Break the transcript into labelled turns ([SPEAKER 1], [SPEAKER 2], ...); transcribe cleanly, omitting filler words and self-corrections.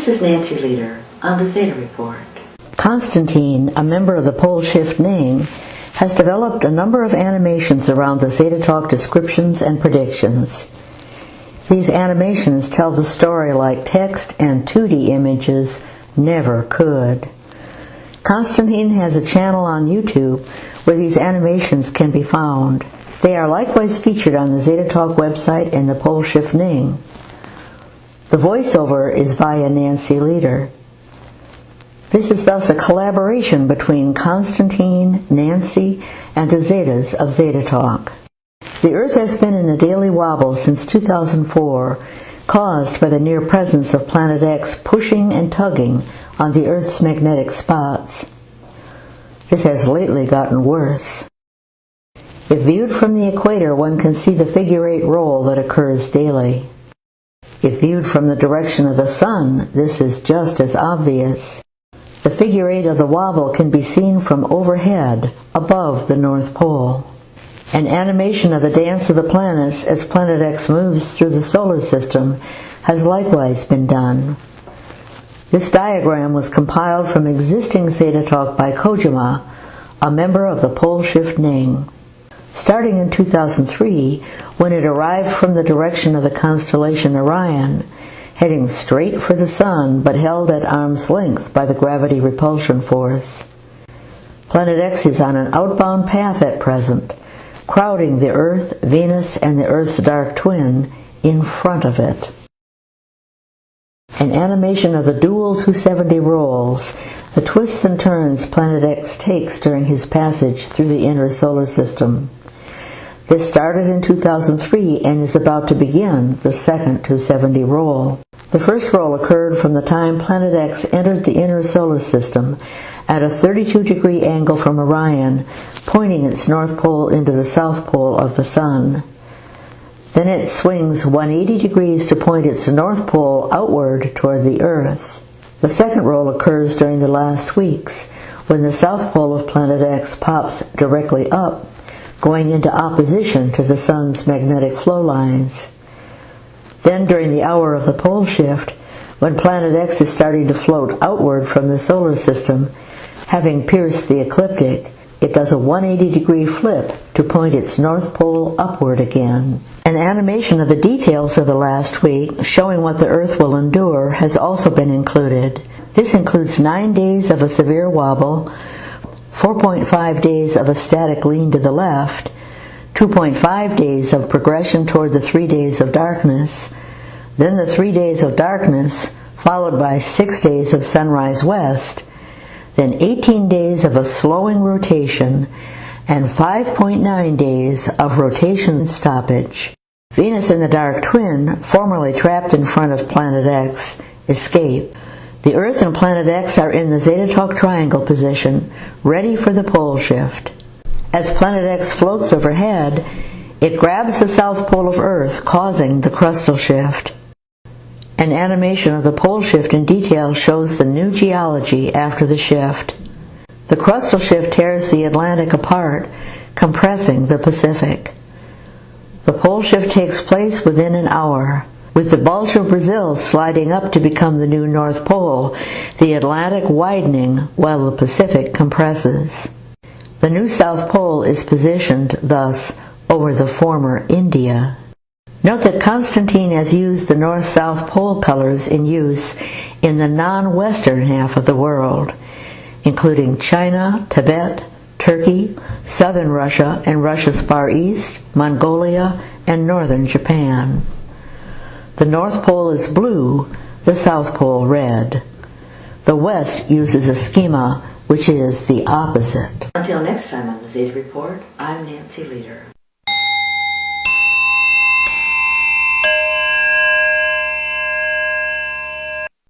[SPEAKER 1] This is Nancy Leader on the Zeta Report.
[SPEAKER 2] Constantine, a member of the pole shift Ning, has developed a number of animations around the Zeta Talk descriptions and predictions. These animations tell the story like text and 2D images never could. Constantine has a channel on YouTube where these animations can be found. They are likewise featured on the Zeta Talk website and the pole shift Ning. The voiceover is via Nancy Leader. This is thus a collaboration between Constantine, Nancy, and the Zetas of Zeta Talk. The Earth has been in a daily wobble since 2004, caused by the near presence of Planet X pushing and tugging on the Earth's magnetic spots. This has lately gotten worse. If viewed from the equator, one can see the figure-8 roll that occurs daily. If viewed from the direction of the sun, this is just as obvious. The figure-8 of the wobble can be seen from overhead, above the North Pole. An animation of the dance of the planets as Planet X moves through the solar system has likewise been done. This diagram was compiled from existing Zeta Talk by Kojima, a member of the pole shift Ning. Starting in 2003, when it arrived from the direction of the constellation Orion, heading straight for the sun but held at arm's length by the gravity repulsion force. Planet X is on an outbound path at present, crowding the Earth, Venus, and the Earth's dark twin in front of it. An animation of the dual 270 rolls, the twists and turns Planet X takes during his passage through the inner solar system. This started in 2003 and is about to begin the second 270 roll. The first roll occurred from the time Planet X entered the inner solar system at a 32-degree angle from Orion, pointing its north pole into the south pole of the sun. Then it swings 180 degrees to point its north pole outward toward the Earth. The second roll occurs during the last weeks, when the south pole of Planet X pops directly up, going into opposition to the sun's magnetic flow lines. Then during the hour of the pole shift, when Planet X is starting to float outward from the solar system, having pierced the ecliptic, it does a 180-degree flip to point its north pole upward again. An animation of the details of the last week, showing what the Earth will endure, has also been included. This includes 9 days of a severe wobble, 4.5 days of a static lean to the left, 2.5 days of progression toward the 3 days of darkness, then the 3 days of darkness, followed by 6 days of sunrise west, then 18 days of a slowing rotation, and 5.9 days of rotation stoppage. Venus and the dark twin, formerly trapped in front of Planet X, escape. The Earth and Planet X are in the Zeta Talk triangle position, ready for the pole shift. As Planet X floats overhead, it grabs the south pole of Earth, causing the crustal shift. An animation of the pole shift in detail shows the new geology after the shift. The crustal shift tears the Atlantic apart, compressing the Pacific. The pole shift takes place within an hour. With the bulge of Brazil sliding up to become the new North Pole, the Atlantic widening while the Pacific compresses. The new South Pole is positioned, thus, over the former India. Note that Constantine has used the North-South Pole colors in use in the non-Western half of the world, including China, Tibet, Turkey, southern Russia and Russia's Far East, Mongolia, and northern Japan. The North Pole is blue, the South Pole red. The West uses a schema which is the opposite.
[SPEAKER 1] Until next time on the Zeta Report, I'm Nancy Leader.